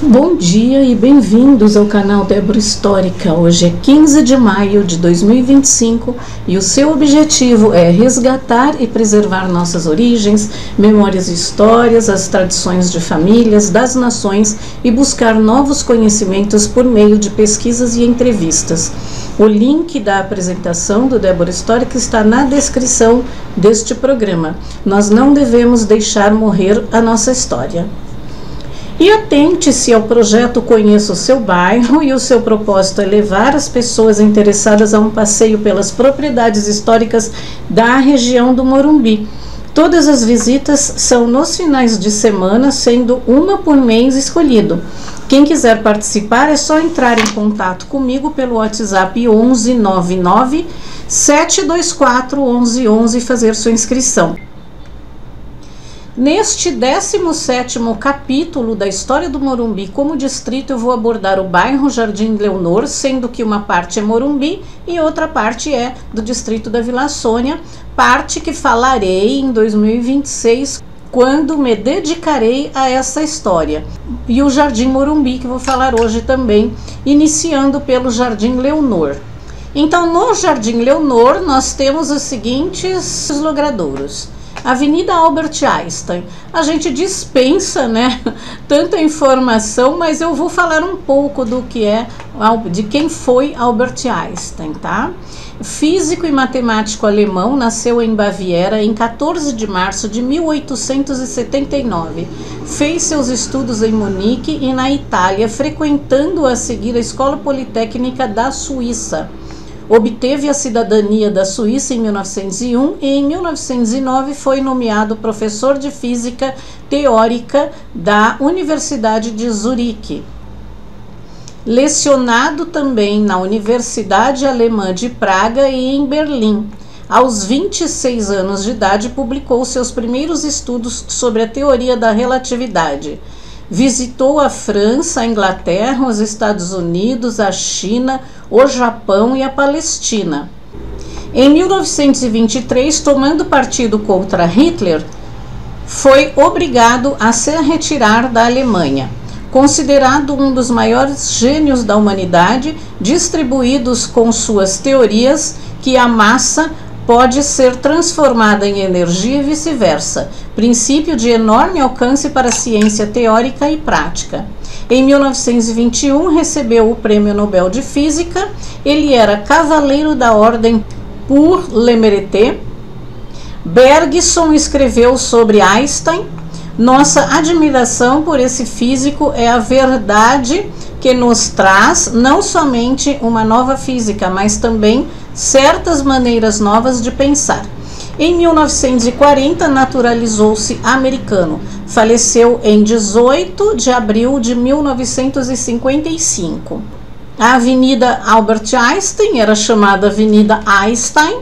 Bom dia e bem-vindos ao canal Débora Histórica. Hoje é 15 de maio de 2025 e o seu objetivo é resgatar e preservar nossas origens, memórias e histórias, as tradições de famílias, das nações e buscar novos conhecimentos por meio de pesquisas e entrevistas. O link da apresentação do Débora Histórica está na descrição deste programa. Nós não devemos deixar morrer a nossa história. E atente-se ao projeto Conheça o Seu Bairro, e o seu propósito é levar as pessoas interessadas a um passeio pelas propriedades históricas da região do Morumbi. Todas as visitas são nos finais de semana, sendo uma por mês escolhido. Quem quiser participar é só entrar em contato comigo pelo WhatsApp 1199 724 1111 e fazer sua inscrição. Neste 17º capítulo da história do Morumbi como distrito, eu vou abordar o bairro Jardim Leonor, sendo que uma parte é Morumbi e outra parte é do distrito da Vila Sônia, parte que falarei em 2026, quando me dedicarei a essa história. E o Jardim Morumbi, que vou falar hoje também, iniciando pelo Jardim Leonor. Então, no Jardim Leonor, nós temos os seguintes logradouros. Avenida Albert Einstein. A gente dispensa, né, tanta informação, mas eu vou falar um pouco do que é, de quem foi Albert Einstein, tá? Físico e matemático alemão, nasceu em Baviera em 14 de março de 1879. Fez seus estudos em Munique e na Itália, frequentando a seguir a Escola Politécnica da Suíça. Obteve a cidadania da Suíça em 1901 e em 1909 foi nomeado professor de física teórica da Universidade de Zurique. Lecionado também na Universidade Alemã de Praga e em Berlim. Aos 26 anos de idade, publicou seus primeiros estudos sobre a teoria da relatividade. Visitou a França, a Inglaterra, os Estados Unidos, a China, o Japão e a Palestina. Em 1923, tomando partido contra Hitler, foi obrigado a se retirar da Alemanha. Considerado um dos maiores gênios da humanidade, distribuídos com suas teorias que a massa pode ser transformada em energia e vice-versa, princípio de enorme alcance para a ciência teórica e prática. Em 1921, recebeu o Prêmio Nobel de Física. Ele era cavaleiro da Ordem pour le Mérite. Bergson escreveu sobre Einstein. Nossa admiração por esse físico é a verdade que nos traz não somente uma nova física, mas também certas maneiras novas de pensar. Em 1940, naturalizou-se americano. Faleceu em 18 de abril de 1955. A Avenida Albert Einstein era chamada Avenida Einstein.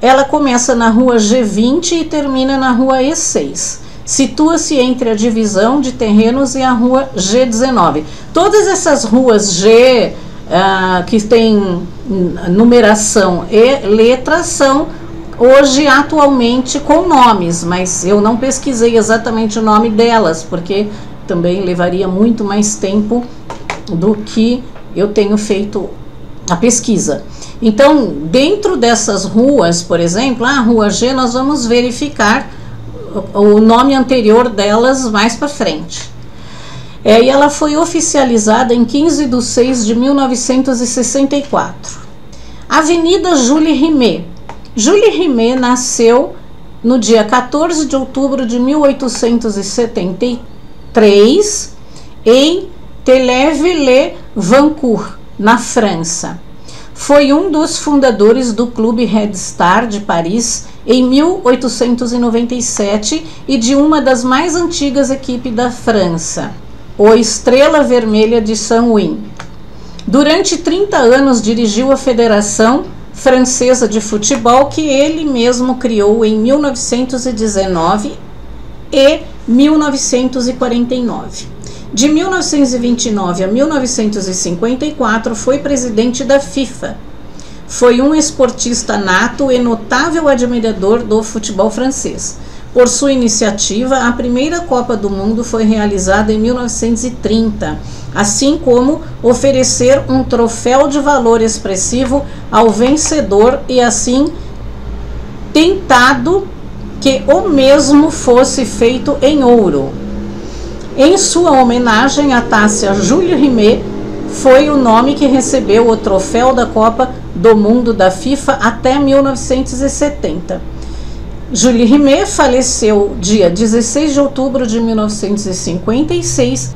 Ela começa na rua G20 e termina na rua E6. Situa-se entre a divisão de terrenos e a rua G19. Todas essas ruas G, que tem numeração e letras, são hoje atualmente com nomes, mas eu não pesquisei exatamente o nome delas, porque também levaria muito mais tempo do que eu tenho feito a pesquisa. Então, dentro dessas ruas, por exemplo, a rua G, nós vamos verificar o nome anterior delas mais para frente. E ela foi oficializada em 15 de 6 de 1964. Avenida Jules Rimet. Jules Rimet nasceu no dia 14 de outubro de 1873 em Télève-le-Vancourt, na França. Foi um dos fundadores do Clube Red Star de Paris em 1897 e de uma das mais antigas equipes da França, o Estrela Vermelha de Saint-Ouen. Durante 30 anos dirigiu a Federação Francesa de Futebol, que ele mesmo criou em 1919 e 1949. De 1929 a 1954 foi presidente da FIFA. Foi um esportista nato e notável admirador do futebol francês. Por sua iniciativa, a primeira Copa do Mundo foi realizada em 1930, assim como oferecer um troféu de valor expressivo ao vencedor e assim tentado que o mesmo fosse feito em ouro. Em sua homenagem, a taça Jules Rimet foi o nome que recebeu o troféu da Copa do Mundo da FIFA até 1970. Jules Rimet faleceu dia 16 de outubro de 1956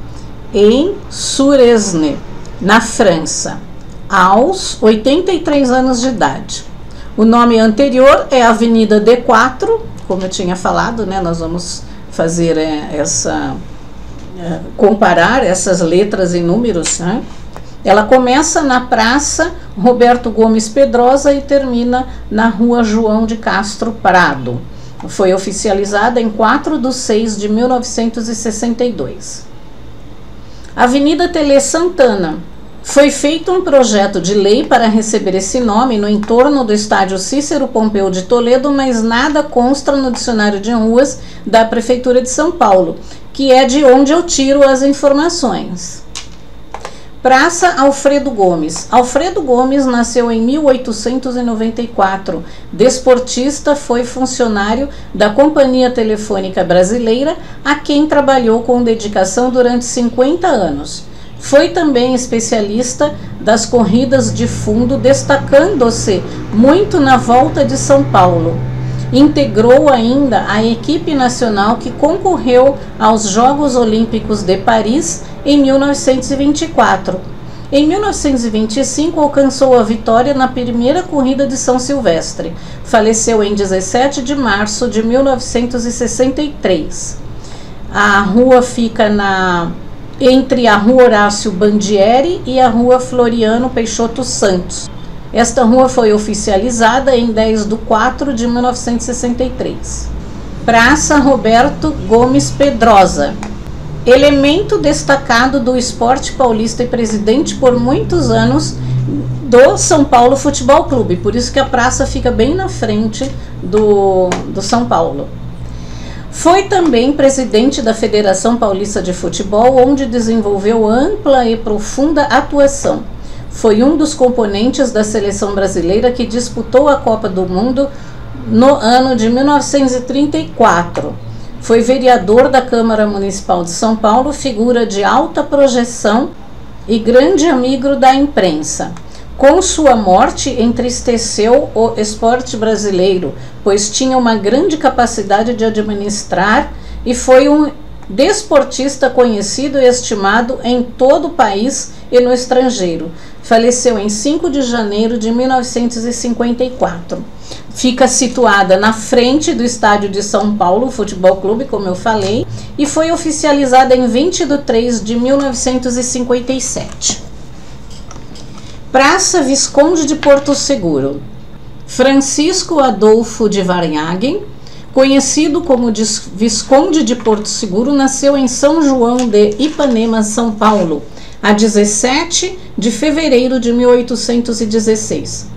em Suresnes, na França, aos 83 anos de idade. O nome anterior é Avenida D4, como eu tinha falado, né? Nós vamos fazer comparar essas letras e números, né? Ela começa na Praça Roberto Gomes Pedrosa e termina na Rua João de Castro Prado. Foi oficializada em 4 de 6 de 1962. Avenida Tele Santana. Foi feito um projeto de lei para receber esse nome no entorno do estádio Cícero Pompeu de Toledo, mas nada consta no dicionário de ruas da Prefeitura de São Paulo, que é de onde eu tiro as informações. Praça Alfredo Gomes. Alfredo Gomes nasceu em 1894. Desportista, foi funcionário da Companhia Telefônica Brasileira, a quem trabalhou com dedicação durante 50 anos. Foi também especialista das corridas de fundo, destacando-se muito na Volta de São Paulo. Integrou ainda a equipe nacional que concorreu aos Jogos Olímpicos de Paris em 1924. Em 1925, alcançou a vitória na primeira corrida de São Silvestre. Faleceu em 17 de março de 1963. A rua fica entre a Rua Horácio Bandieri e a Rua Floriano Peixoto Santos. Esta rua foi oficializada em 10 de 4 de 1963. Praça Roberto Gomes Pedrosa. Elemento destacado do esporte paulista e presidente por muitos anos do São Paulo Futebol Clube. Por isso que a praça fica bem na frente do São Paulo. Foi também presidente da Federação Paulista de Futebol, onde desenvolveu ampla e profunda atuação. Foi um dos componentes da seleção brasileira que disputou a Copa do Mundo no ano de 1934. Foi vereador da Câmara Municipal de São Paulo, figura de alta projeção e grande amigo da imprensa. Com sua morte, entristeceu o esporte brasileiro, pois tinha uma grande capacidade de administrar e foi um desportista conhecido e estimado em todo o país e no estrangeiro. Faleceu em 5 de janeiro de 1954. Fica situada na frente do estádio de São Paulo Futebol Clube, como eu falei, e foi oficializada em 20 de 3 de 1957. Praça Visconde de Porto Seguro. Francisco Adolfo de Varnhagen, conhecido como Visconde de Porto Seguro, nasceu em São João de Ipanema, São Paulo, a 17 de fevereiro de 1816.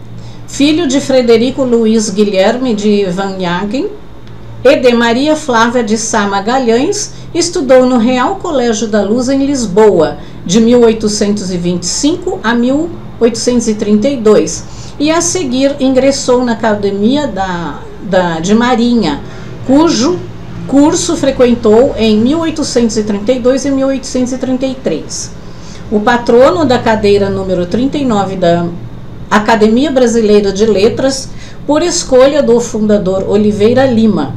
Filho de Frederico Luiz Guilherme de Varnhagen e de Maria Flávia de Sá Magalhães, estudou no Real Colégio da Luz em Lisboa, de 1825 a 1832, e a seguir ingressou na Academia de Marinha, cujo curso frequentou em 1832 e 1833. O patrono da cadeira número 39 da Academia Brasileira de Letras, por escolha do fundador Oliveira Lima,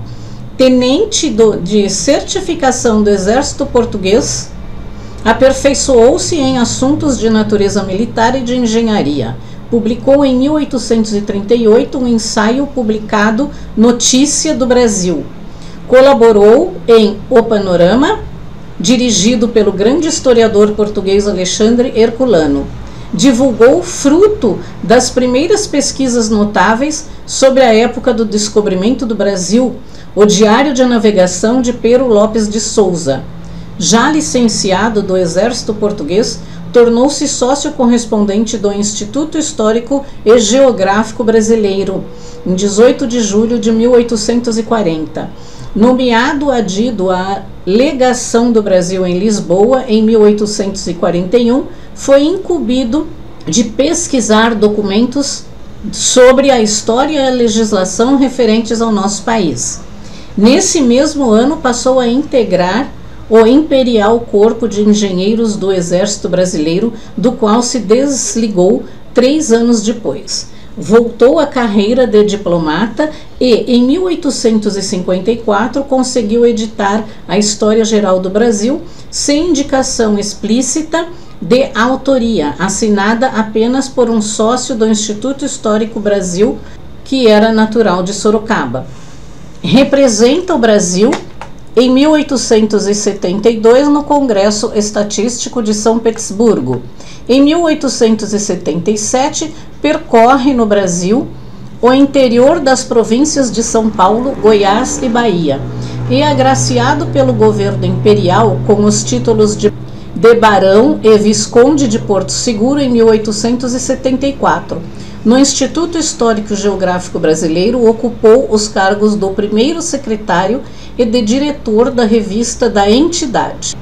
tenente de certificação do Exército Português, aperfeiçoou-se em assuntos de natureza militar e de engenharia. Publicou em 1838 um ensaio publicado Notícia do Brasil. Colaborou em O Panorama, dirigido pelo grande historiador português Alexandre Herculano. Divulgou fruto das primeiras pesquisas notáveis sobre a época do descobrimento do Brasil, o Diário de Navegação de Pero Lopes de Souza. Já licenciado do Exército Português, tornou-se sócio correspondente do Instituto Histórico e Geográfico Brasileiro, em 18 de julho de 1840. Nomeado adido à legação do Brasil em Lisboa em 1841, foi incumbido de pesquisar documentos sobre a história e a legislação referentes ao nosso país. Nesse mesmo ano, passou a integrar o Imperial Corpo de Engenheiros do Exército Brasileiro, do qual se desligou 3 anos depois. Voltou à carreira de diplomata e, em 1854, conseguiu editar a História Geral do Brasil, sem indicação explícita de autoria, assinada apenas por um sócio do Instituto Histórico Brasil, que era natural de Sorocaba. Representa o Brasil em 1872 no Congresso Estatístico de São Petersburgo. Em 1877, percorre no Brasil o interior das províncias de São Paulo, Goiás e Bahia, e agraciado pelo governo imperial com os títulos de Barão e Visconde de Porto Seguro em 1874. No Instituto Histórico Geográfico Brasileiro, ocupou os cargos do primeiro secretário e de diretor da revista da entidade.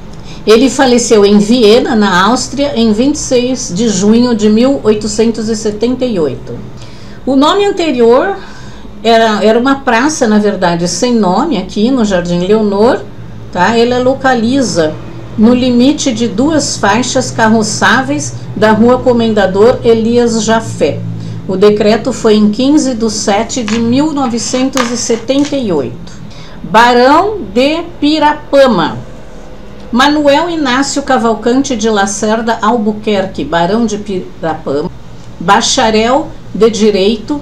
Ele faleceu em Viena, na Áustria, em 26 de junho de 1878. O nome anterior era uma praça, na verdade, sem nome, aqui no Jardim Leonor, tá? Ela localiza no limite de 2 faixas carroçáveis da Rua Comendador Elias Jafé. O decreto foi em 15 de 7 de 1978. Barão de Pirapama. Manuel Inácio Cavalcante de Lacerda Albuquerque, Barão de Pirapama, bacharel de Direito,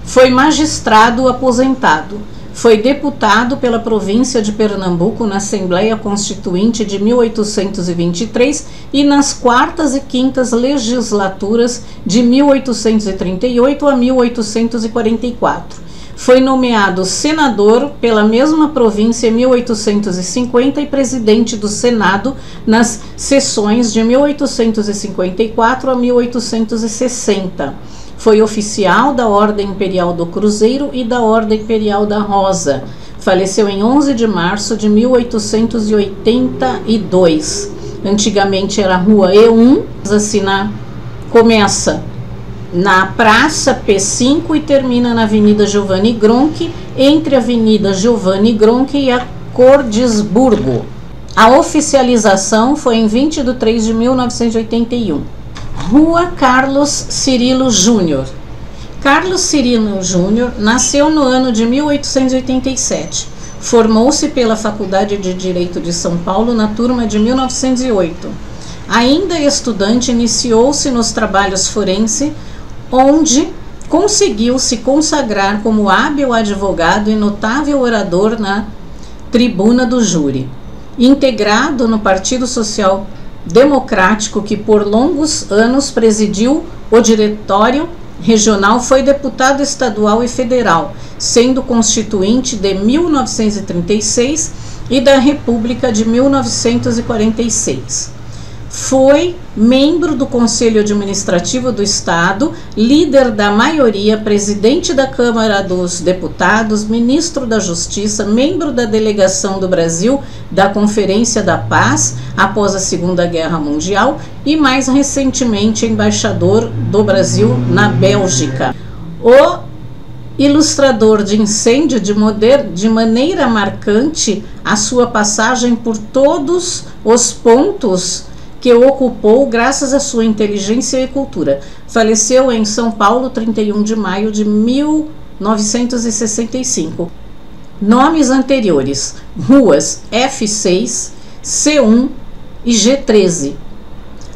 foi magistrado aposentado. Foi deputado pela província de Pernambuco na Assembleia Constituinte de 1823 e nas 4ª e 5ª legislaturas de 1838 a 1844. Foi nomeado senador pela mesma província em 1850 e presidente do Senado nas sessões de 1854 a 1860. Foi oficial da Ordem Imperial do Cruzeiro e da Ordem Imperial da Rosa. Faleceu em 11 de março de 1882. Antigamente era Rua E1, assim começa na Praça P5 e termina na Avenida Giovanni Gronchi, entre a Avenida Giovanni Gronchi e a Cordisburgo. A oficialização foi em 20 de 3 de 1981. Rua Carlos Cirilo Júnior. Carlos Cirilo Júnior nasceu no ano de 1887. Formou-se pela Faculdade de Direito de São Paulo na turma de 1908. Ainda estudante, iniciou-se nos trabalhos forenses, onde conseguiu se consagrar como hábil advogado e notável orador na tribuna do júri. Integrado no Partido Social Democrático, que por longos anos presidiu o diretório regional, foi deputado estadual e federal, sendo constituinte de 1936 e da República de 1946. Foi membro do Conselho Administrativo do Estado, líder da maioria, presidente da Câmara dos Deputados, ministro da Justiça, membro da Delegação do Brasil da Conferência da Paz após a Segunda Guerra Mundial e, mais recentemente, embaixador do Brasil na Bélgica. O ilustrador de incêndio de maneira marcante a sua passagem por todos os pontos que ocupou graças à sua inteligência e cultura. Faleceu em São Paulo, 31 de maio de 1965. Nomes anteriores: ruas F6, C1 e G13.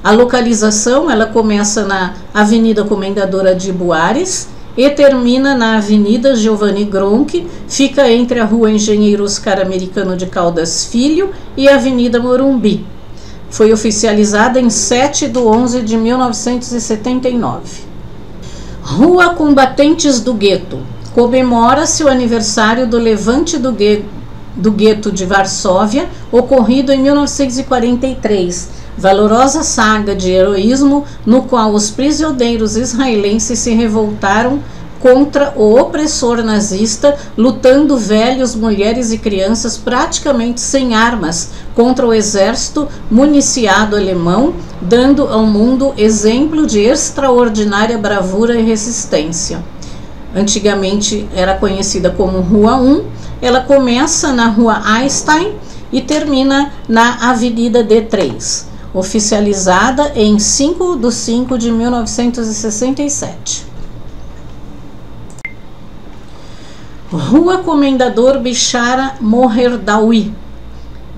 A localização, ela começa na Avenida Comendador de Buarez e termina na Avenida Giovanni Gronchi, fica entre a Rua Engenheiro Oscar Americano de Caldas Filho e a Avenida Morumbi. Foi oficializada em 7 de 11 de 1979. Rua Combatentes do Gueto. Comemora-se o aniversário do levante do Gueto de Varsóvia, ocorrido em 1943. Valorosa saga de heroísmo no qual os prisioneiros israelenses se revoltaram contra o opressor nazista, lutando velhos, mulheres e crianças praticamente sem armas contra o exército municiado alemão, dando ao mundo exemplo de extraordinária bravura e resistência. Antigamente era conhecida como Rua 1, ela começa na Rua Einstein e termina na Avenida D3, oficializada em 5/5/1967. Rua Comendador Bichara Moherdaoui.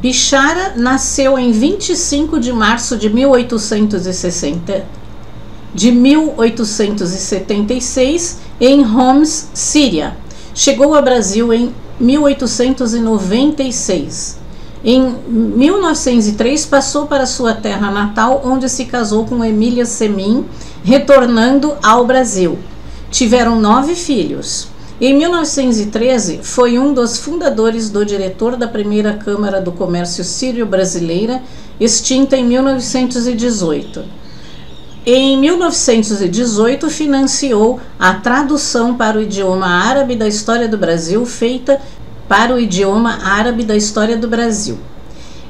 Bichara nasceu em 25 de março de 1876 em Homs, Síria. Chegou ao Brasil em 1896. Em 1903 passou para sua terra natal, onde se casou com Emília Semin, retornando ao Brasil. Tiveram 9 filhos. Em 1913, foi um dos fundadores do diretor da primeira Câmara do Comércio Sírio-Brasileira, extinta em 1918. Em 1918, financiou a tradução para o idioma árabe da História do Brasil, feita para o idioma árabe da História do Brasil.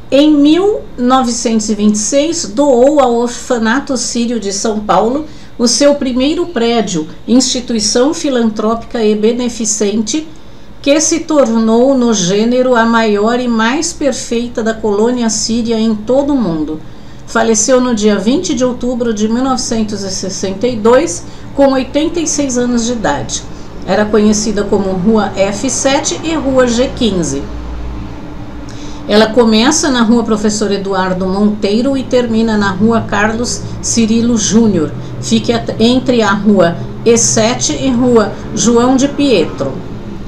Em 1926, doou ao Orfanato Sírio de São Paulo o seu primeiro prédio, instituição filantrópica e beneficente, que se tornou no gênero a maior e mais perfeita da colônia síria em todo o mundo. Faleceu no dia 20 de outubro de 1962, com 86 anos de idade. Era conhecida como Rua F7 e Rua G15. Ela começa na Rua Professor Eduardo Monteiro e termina na Rua Carlos Cirilo Júnior. Fica entre a Rua E7 e Rua João de Pietro.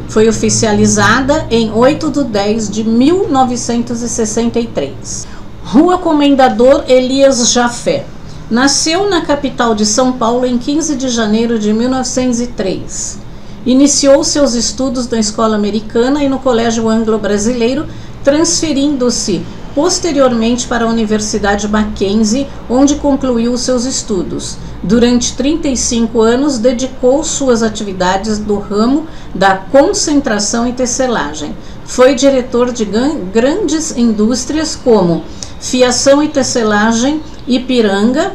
Foi oficializada em 8/10/1963. Rua Comendador Elias Jafé. Nasceu na capital de São Paulo em 15 de janeiro de 1903. Iniciou seus estudos na Escola Americana e no Colégio Anglo-Brasileiro, transferindo-se posteriormente para a Universidade Mackenzie, onde concluiu seus estudos. Durante 35 anos, dedicou suas atividades do ramo da concentração e tecelagem. Foi diretor de grandes indústrias como Fiação e Tecelagem Ipiranga,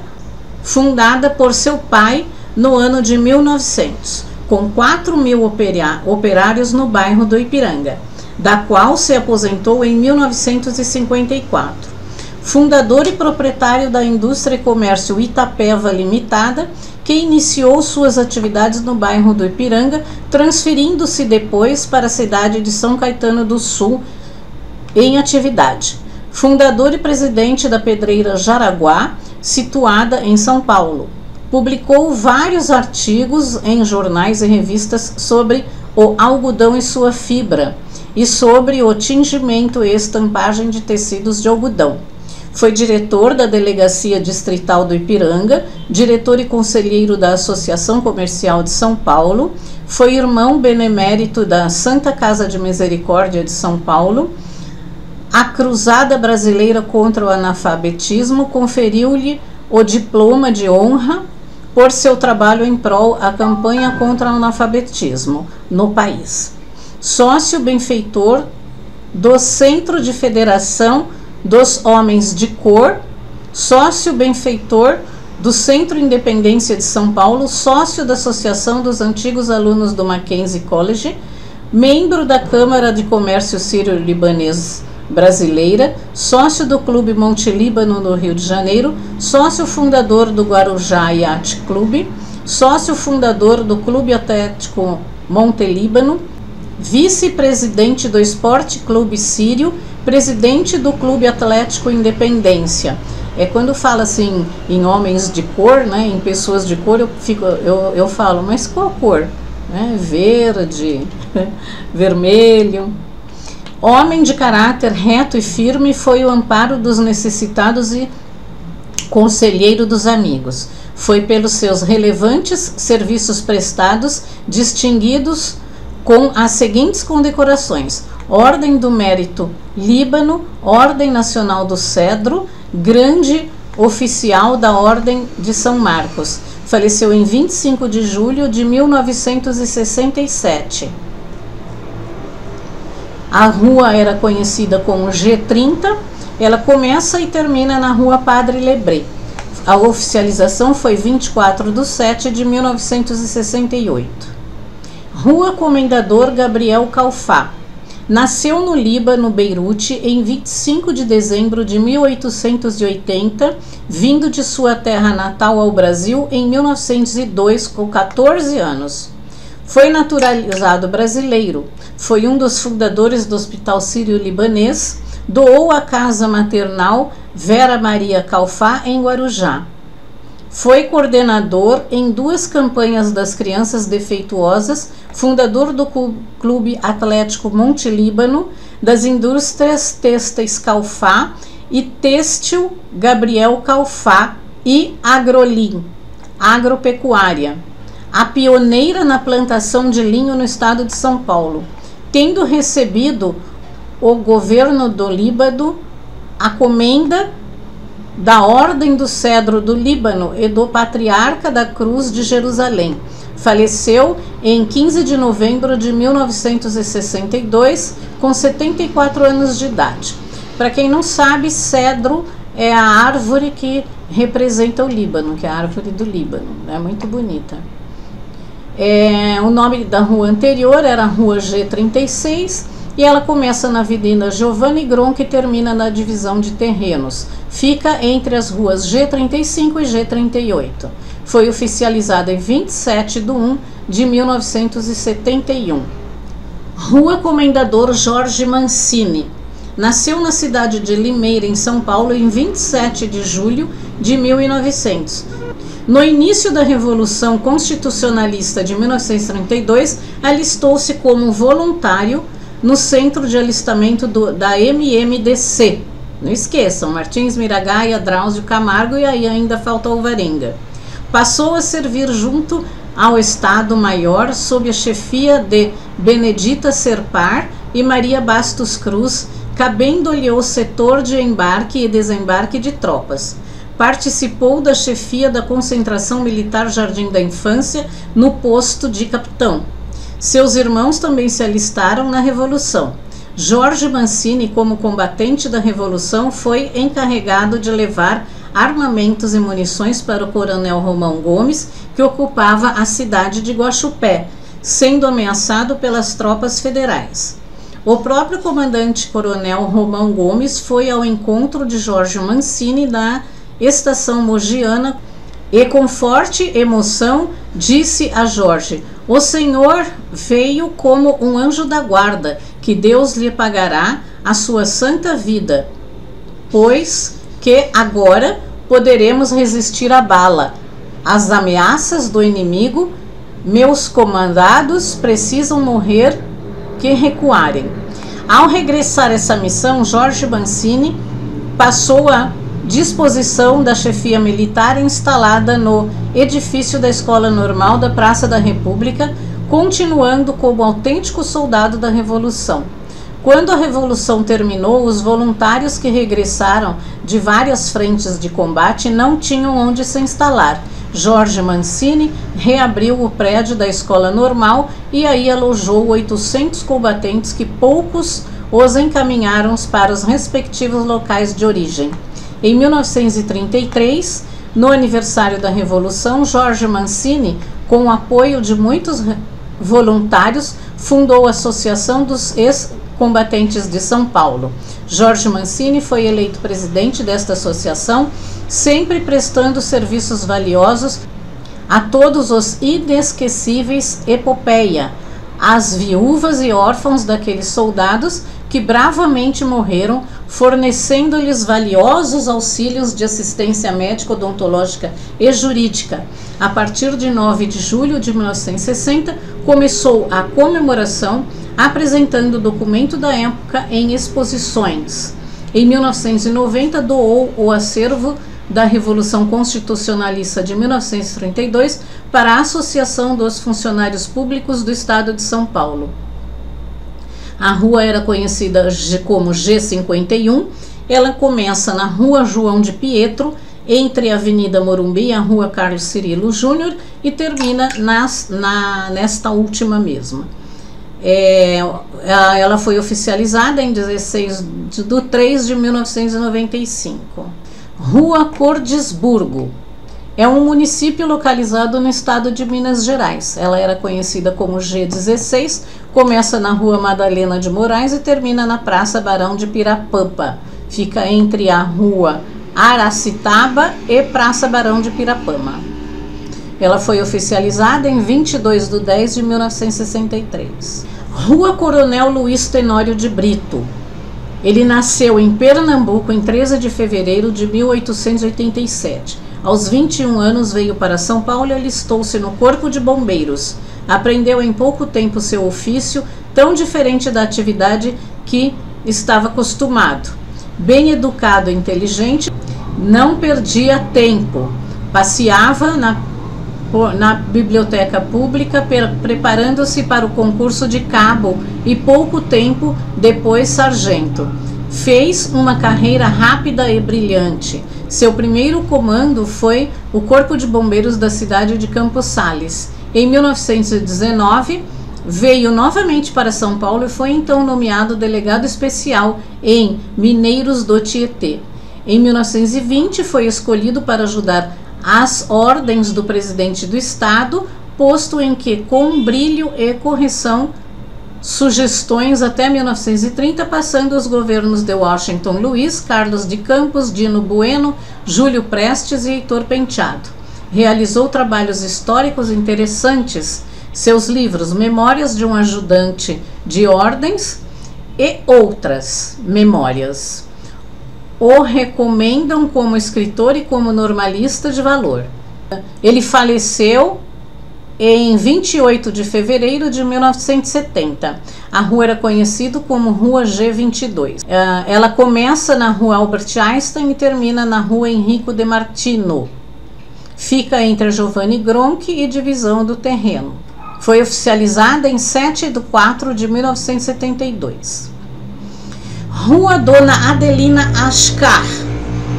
fundada por seu pai no ano de 1900, com 4.000 operários no bairro do Ipiranga, da qual se aposentou em 1954. Fundador e proprietário da Indústria e Comércio Itapeva Limitada, que iniciou suas atividades no bairro do Ipiranga, transferindo-se depois para a cidade de São Caetano do Sul em atividade. Fundador e presidente da Pedreira Jaraguá, situada em São Paulo. Publicou vários artigos em jornais e revistas sobre o algodão e sua fibra e sobre o tingimento e estampagem de tecidos de algodão. Foi diretor da Delegacia Distrital do Ipiranga, diretor e conselheiro da Associação Comercial de São Paulo, foi irmão benemérito da Santa Casa de Misericórdia de São Paulo. A Cruzada Brasileira contra o Analfabetismo conferiu-lhe o diploma de honra por seu trabalho em prol à campanha contra o analfabetismo no país. Sócio benfeitor do Centro de Federação dos Homens de Cor, sócio benfeitor do Centro Independência de São Paulo, sócio da Associação dos Antigos Alunos do Mackenzie College, membro da Câmara de Comércio Sírio-Libanês Brasileira, sócio do Clube Monte Líbano no Rio de Janeiro, sócio fundador do Guarujá Yacht Clube, sócio fundador do Clube Atlético Monte Líbano, vice-presidente do Esporte Clube Sírio, presidente do Clube Atlético Independência. Quando fala assim em homens de cor, né, em pessoas de cor, eu falo, mas qual cor? Verde, vermelho. Homem de caráter reto e firme, foi o amparo dos necessitados e conselheiro dos amigos. Foi pelos seus relevantes serviços prestados distinguidos com as seguintes condecorações: Ordem do Mérito Líbano, Ordem Nacional do Cedro, Grande Oficial da Ordem de São Marcos. Faleceu em 25 de julho de 1967. A rua era conhecida como G30. Ela começa e termina na Rua Padre Lebré. A oficialização foi 24/7 de 1968. Rua Comendador Gabriel Kalfá. Nasceu no Líbano, Beirute, em 25 de dezembro de 1880, vindo de sua terra natal ao Brasil em 1902, com 14 anos. Foi naturalizado brasileiro, foi um dos fundadores do Hospital Sírio-Libanês, doou a casa maternal Vera Maria Kalfá, em Guarujá. Foi coordenador em 2 campanhas das crianças defeituosas, fundador do Clube Atlético Monte Líbano, das indústrias têxteis Kalfá e Têxtil Gabriel Kalfá e Agrolim, agropecuária. A pioneira na plantação de linho no estado de São Paulo, tendo recebido o governo do Líbano a comenda da Ordem do Cedro do Líbano e do Patriarca da Cruz de Jerusalém. Faleceu em 15 de novembro de 1962, com 74 anos de idade. Para quem não sabe, cedro é a árvore que representa o Líbano, que é a árvore do Líbano. É muito bonita. O nome da rua anterior era Rua G36, e ela começa na Avenida Giovanni Gronchi e termina na divisão de terrenos. Fica entre as ruas G35 e G38. Foi oficializada em 27/1 de 1971. Rua Comendador Jorge Mancini. Nasceu na cidade de Limeira, em São Paulo, em 27 de julho de 1900. No início da Revolução Constitucionalista de 1932, alistou-se como voluntário no centro de alistamento da MMDC. Não esqueçam, Martins Miragaia, Drauzio Camargo, e aí ainda falta Alvarenga. Passou a servir junto ao Estado-Maior sob a chefia de Benedita Serpar e Maria Bastos Cruz, cabendo-lhe o setor de embarque e desembarque de tropas. Participou da chefia da Concentração Militar Jardim da Infância, no posto de capitão. Seus irmãos também se alistaram na Revolução. Jorge Mancini, como combatente da Revolução, foi encarregado de levar armamentos e munições para o coronel Romão Gomes, que ocupava a cidade de Guaxupé, sendo ameaçado pelas tropas federais. O próprio comandante-coronel Romão Gomes foi ao encontro de Jorge Mancini na estação mogiana e, com forte emoção, disse a Jorge: "O senhor veio como um anjo da guarda, que Deus lhe pagará a sua santa vida, pois que agora poderemos resistir à bala, às ameaças do inimigo. Meus comandados precisam morrer que recuarem." Ao regressar essa missão, Jorge Mancini passou a disposição da chefia militar instalada no edifício da Escola Normal da Praça da República, continuando como autêntico soldado da Revolução. Quando a Revolução terminou, os voluntários que regressaram de várias frentes de combate não tinham onde se instalar. Jorge Mancini reabriu o prédio da Escola Normal e aí alojou 800 combatentes, que poucos os encaminharam para os respectivos locais de origem. Em 1933, no aniversário da Revolução, Jorge Mancini, com o apoio de muitos voluntários, fundou a Associação dos Ex-Combatentes de São Paulo. Jorge Mancini foi eleito presidente desta associação, sempre prestando serviços valiosos a todos os inesquecíveis epopeia, às viúvas e órfãos daqueles soldados que bravamente morreram, fornecendo-lhes valiosos auxílios de assistência médica, odontológica e jurídica. A partir de 9 de julho de 1960, começou a comemoração, apresentando o documento da época em exposições. Em 1990, doou o acervo da Revolução Constitucionalista de 1932 para a Associação dos Funcionários Públicos do Estado de São Paulo. A rua era conhecida como G51, ela começa na Rua João de Pietro entre a Avenida Morumbi e a Rua Carlos Cirilo Júnior e termina nesta última mesma. Ela foi oficializada em 16/3/1995. Rua Cordisburgo é um município localizado no estado de Minas Gerais. Ela era conhecida como G16, começa na Rua Madalena de Moraes e termina na Praça Barão de Pirapampa. Fica entre a Rua Aracitaba e Praça Barão de Pirapama. Ela foi oficializada em 22/10/1963. Rua Coronel Luiz Tenório de Brito. Ele nasceu em Pernambuco em 13 de fevereiro de 1887. Aos 21 anos veio para São Paulo e alistou-se no Corpo de Bombeiros. Aprendeu em pouco tempo seu ofício, tão diferente da atividade que estava acostumado. Bem educado e inteligente, não perdia tempo. Passeava na biblioteca pública, preparando-se para o concurso de cabo e pouco tempo depois sargento. Fez uma carreira rápida e brilhante. Seu primeiro comando foi o Corpo de Bombeiros da cidade de Campos Sales. Em 1919, veio novamente para São Paulo e foi então nomeado delegado especial em Mineiros do Tietê. Em 1920, foi escolhido para ajudar as ordens do presidente do estado, posto em que, com brilho e correção, sugestões até 1930, passando os governos de Washington Luiz, Carlos de Campos, Dino Bueno, Júlio Prestes e Heitor Penteado. Realizou trabalhos históricos interessantes. Seus livros Memórias de um Ajudante de Ordens e outras memórias o recomendam como escritor e como normalista de valor. Ele faleceu em 28 de fevereiro de 1970. A rua era conhecida como Rua G22. Ela começa na Rua Albert Einstein e termina na Rua Enrico de Martino. Fica entre a Giovanni Gronchi e divisão do terreno. Foi oficializada em 7/4/1972. Rua Dona Adelina Ascar.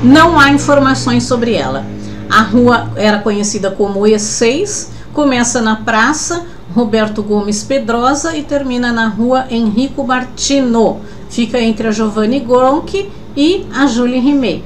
Não há informações sobre ela. A rua era conhecida como E6, começa na Praça Roberto Gomes Pedrosa e termina na Rua Enrico Martino. Fica entre a Giovanni Gronchi e a Julie Rimet.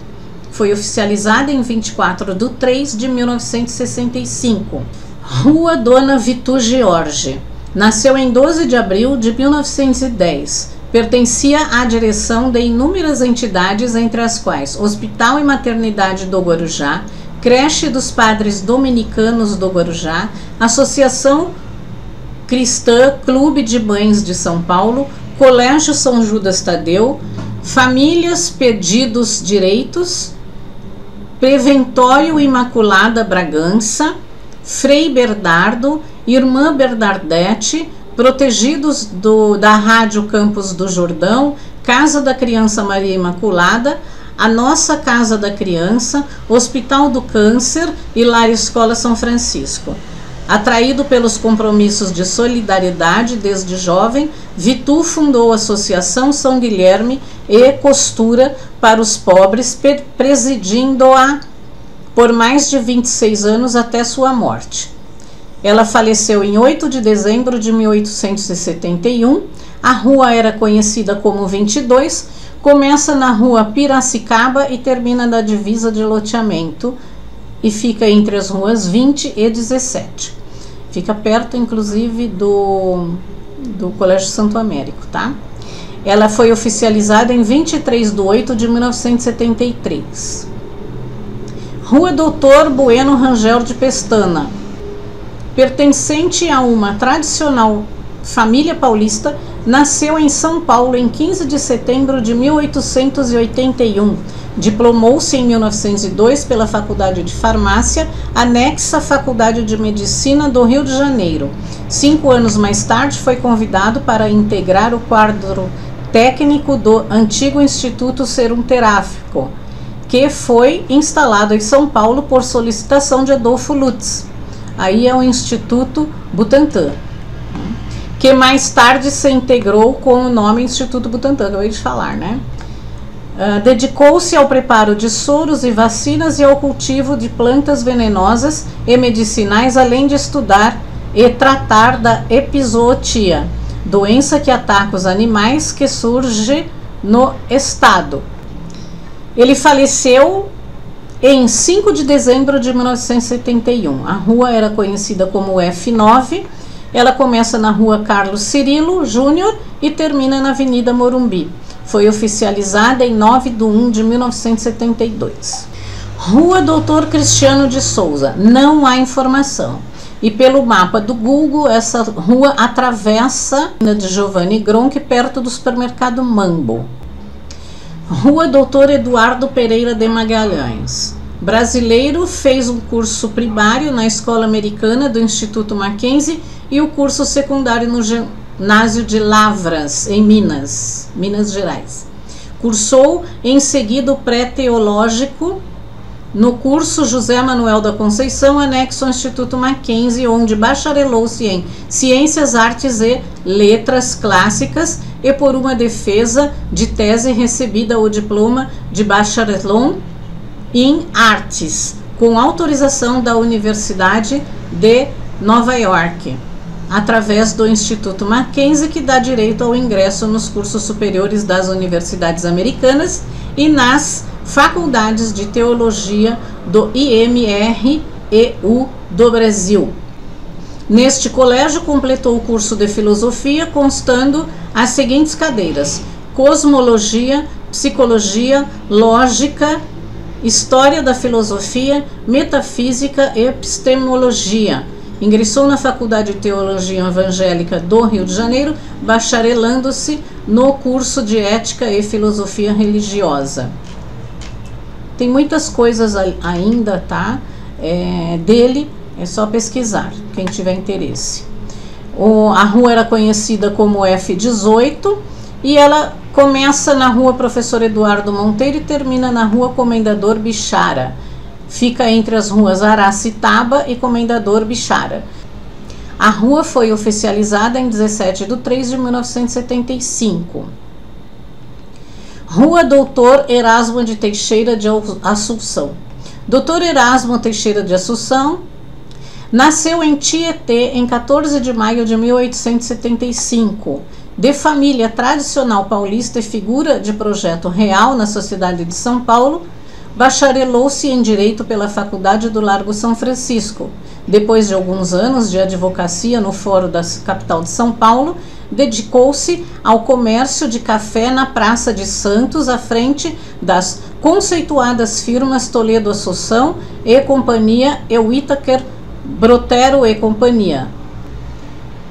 Foi oficializada em 24/3/1965. Rua Dona Vitu George. Nasceu em 12 de abril de 1910. Pertencia à direção de inúmeras entidades, entre as quais Hospital e Maternidade do Guarujá, Creche dos Padres Dominicanos do Guarujá, Associação Cristã Clube de Mães de São Paulo, Colégio São Judas Tadeu, Famílias Pedidos Direitos, Preventório Imaculada Bragança, Frei Bernardo, Irmã Bernardete, Protegidos da Rádio Campos do Jordão, Casa da Criança Maria Imaculada, a Nossa Casa da Criança, Hospital do Câncer e Lar Escola São Francisco. Atraído pelos compromissos de solidariedade desde jovem, Vitu fundou a Associação São Guilherme e Costura para os Pobres, presidindo-a por mais de 26 anos até sua morte. Ela faleceu em 8 de dezembro de 1871. A rua era conhecida como 22, começa na Rua Piracicaba e termina na divisa de loteamento e fica entre as ruas 20 e 17. Fica perto, inclusive, do Colégio Santo Américo, tá? Ela foi oficializada em 23/8/1973. Rua Doutor Bueno Rangel de Pestana. Pertencente a uma tradicional família paulista, nasceu em São Paulo em 15 de setembro de 1881. Diplomou-se em 1902 pela Faculdade de Farmácia, anexa à Faculdade de Medicina do Rio de Janeiro. 5 anos mais tarde, foi convidado para integrar o quadro técnico do antigo Instituto Serum Teráfico, que foi instalado em São Paulo por solicitação de Adolfo Lutz. Aí é o Instituto Butantan, que mais tarde se integrou com o nome Instituto Butantan, que eu acabei de falar, né? Dedicou-se ao preparo de soros e vacinas e ao cultivo de plantas venenosas e medicinais, além de estudar e tratar da epizootia, doença que ataca os animais que surge no estado. Ele faleceu em 5 de dezembro de 1971. A rua era conhecida como F9. Ela começa na rua Carlos Cirilo Júnior e termina na Avenida Morumbi. Foi oficializada em 9 de 1 de 1972. Rua Doutor Cristiano de Souza. Não há informação. E pelo mapa do Google, essa rua atravessa a de Giovanni Gronchi, perto do supermercado Mambo. Rua Doutor Eduardo Pereira de Magalhães. Brasileiro, fez um curso primário na Escola Americana do Instituto Mackenzie e o curso secundário no Ginásio de Lavras, em Minas Gerais. Cursou em seguida o pré-teológico no curso José Manuel da Conceição, anexo ao Instituto Mackenzie, onde bacharelou-se em Ciências, Artes e Letras Clássicas e por uma defesa de tese recebida o diploma de bacharelão em Artes, com autorização da Universidade de Nova York, através do Instituto Mackenzie, que dá direito ao ingresso nos cursos superiores das universidades americanas e nas faculdades de teologia do IMR-EU do Brasil. Neste colégio completou o curso de filosofia, constando as seguintes cadeiras: cosmologia, psicologia, lógica, história da filosofia, metafísica e epistemologia. Ingressou na Faculdade de Teologia Evangélica do Rio de Janeiro, bacharelando-se no curso de Ética e Filosofia Religiosa. Tem muitas coisas ainda, tá? Dele, é só pesquisar, quem tiver interesse. A rua era conhecida como F18 e ela começa na rua Professor Eduardo Monteiro e termina na rua Comendador Bichara. Fica entre as ruas Aracitaba e Comendador Bichara. A rua foi oficializada em 17 de 3 de 1975. Rua Doutor Erasmo de Teixeira de Assunção. Doutor Erasmo Teixeira de Assunção nasceu em Tietê em 14 de maio de 1875. De família tradicional paulista e figura de projeto real na sociedade de São Paulo, bacharelou-se em Direito pela Faculdade do Largo São Francisco. Depois de alguns anos de advocacia no Fórum da capital de São Paulo, dedicou-se ao comércio de café na Praça de Santos, à frente das conceituadas firmas Toledo Assunção e Companhia e Whittaker Brotero e Companhia.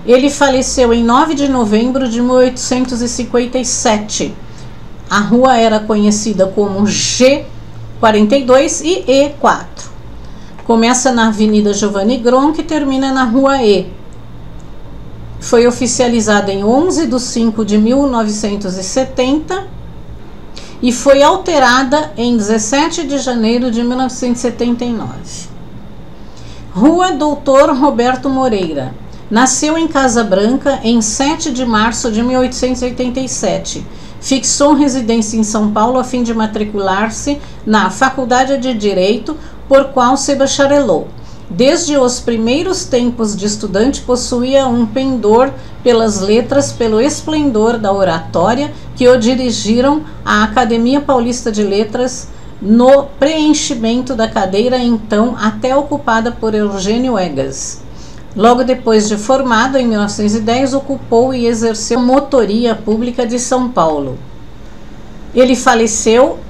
Ele faleceu em 9 de novembro de 1857. A rua era conhecida como G42 e E4. Começa na Avenida Giovanni Gronchi e termina na Rua E. Foi oficializada em 11 de 5 de 1970 e foi alterada em 17 de janeiro de 1979. Rua Doutor Roberto Moreira. Nasceu em Casa Branca em 7 de março de 1887. Fixou residência em São Paulo a fim de matricular-se na Faculdade de Direito, por qual se bacharelou. Desde os primeiros tempos de estudante, possuía um pendor pelas letras, pelo esplendor da oratória que o dirigiram à Academia Paulista de Letras no preenchimento da cadeira então até ocupada por Eugênio Egas. Logo depois de formado, em 1910, ocupou e exerceu a motoria pública de São Paulo. Ele faleceu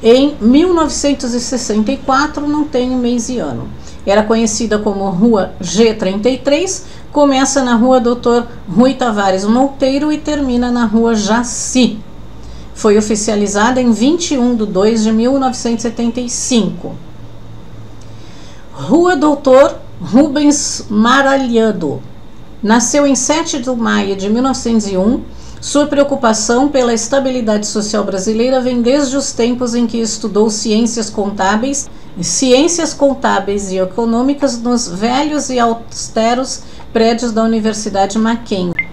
em 1964, não tem mês e ano. Era conhecida como Rua G33, começa na Rua Doutor Rui Tavares Monteiro e termina na Rua Jaci. Foi oficializada em 21 de 2 de 1975. Rua Doutor Rubens Maralhado. Nasceu em 7 de maio de 1901. Sua preocupação pela estabilidade social brasileira vem desde os tempos em que estudou ciências contábeis e econômicas nos velhos e austeros prédios da Universidade Mackenzie.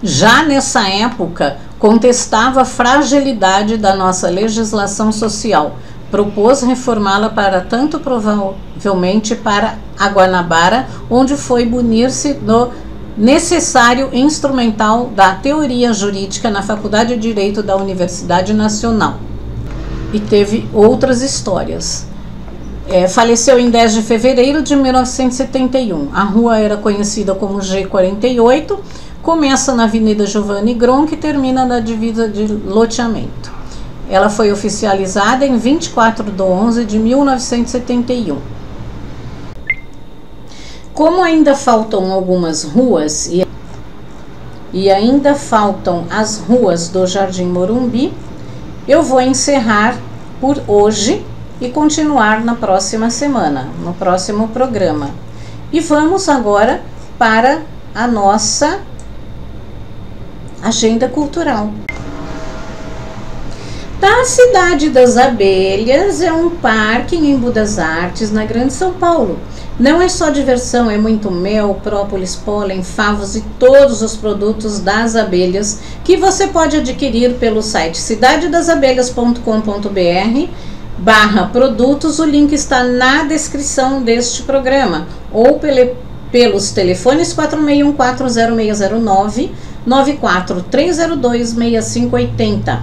Já nessa época, contestava a fragilidade da nossa legislação social, propôs reformá-la para tanto provavelmente para a Guanabara, onde foi munir-se do necessário instrumental da teoria jurídica na Faculdade de Direito da Universidade Nacional. E teve outras histórias. Faleceu em 10 de fevereiro de 1971. A rua era conhecida como G48, começa na Avenida Giovanni Gronchi e termina na divisa de loteamento. Ela foi oficializada em 24 de 11 de 1971. Como ainda faltam algumas ruas e ainda faltam as ruas do Jardim Morumbi, eu vou encerrar por hoje e continuar na próxima semana, no próximo programa. E vamos agora para a nossa agenda cultural. A Cidade das Abelhas é um parque em Embu das Artes, na Grande São Paulo. Não é só diversão, é muito mel, própolis, pólen, favos e todos os produtos das abelhas que você pode adquirir pelo site cidadedasabelhas.com.br/produtos. O link está na descrição deste programa ou pelos telefones 46140609 943026580.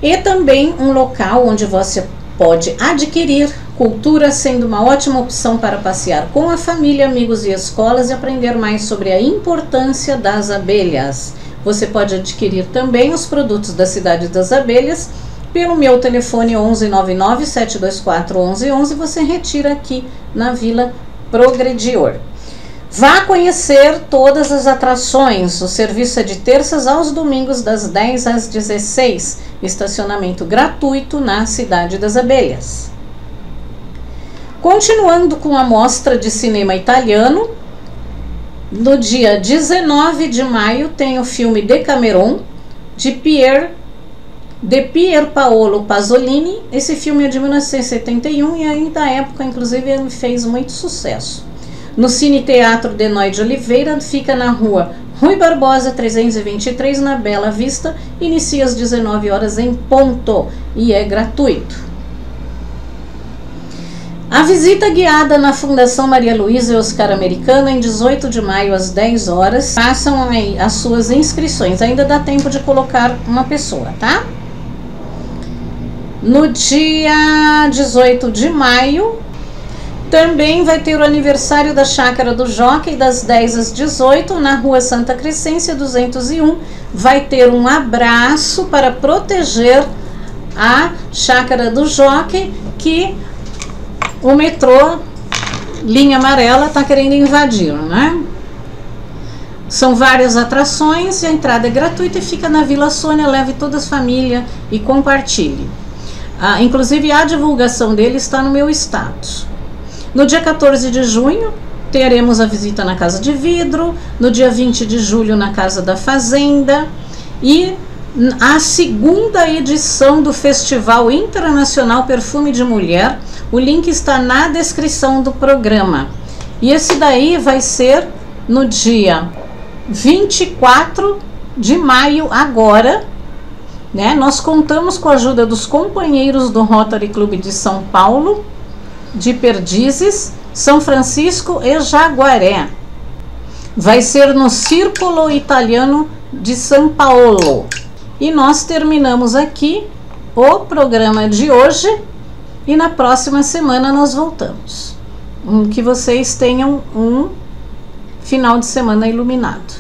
E também um local onde você pode adquirir cultura, sendo uma ótima opção para passear com a família, amigos e escolas e aprender mais sobre a importância das abelhas. Você pode adquirir também os produtos da Cidade das Abelhas pelo meu telefone 1199 724 1111. Você retira aqui na Vila Progredior. Vá conhecer todas as atrações. O serviço é de terças aos domingos, das 10 às 16. Estacionamento gratuito na Cidade das Abelhas. Continuando com a mostra de cinema italiano, no dia 19 de maio tem o filme Decameron, de Pier Paolo Pasolini. Esse filme é de 1971 e ainda na época, inclusive, ele fez muito sucesso. No Cine Teatro Denói de Oliveira, fica na rua Rui Barbosa 323, na Bela Vista. Inicia às 19 horas em ponto e é gratuito. A visita guiada na Fundação Maria Luísa e Oscar Americana em 18 de maio às 10 horas. Façam aí as suas inscrições, ainda dá tempo de colocar uma pessoa, tá? No dia 18 de maio também vai ter o aniversário da Chácara do Jockey, das 10 às 18, na Rua Santa Crescência 201. Vai ter um abraço para proteger a Chácara do Jockey, que o metrô linha amarela está querendo invadir, né? São várias atrações e a entrada é gratuita e fica na Vila Sônia. Leve toda a família e compartilhe. Inclusive a divulgação dele está no meu status. No dia 14 de junho teremos a visita na Casa de Vidro, no dia 20 de julho na Casa da Fazenda e a segunda edição do Festival Internacional Perfume de Mulher. O link está na descrição do programa. E esse daí vai ser no dia 24 de maio agora, né? Nós contamos com a ajuda dos companheiros do Rotary Clube de São Paulo, de Perdizes, São Francisco e Jaguaré. Vai ser no Círculo Italiano de São Paulo. E nós terminamos aqui o programa de hoje e na próxima semana nós voltamos. Que vocês tenham um final de semana iluminado.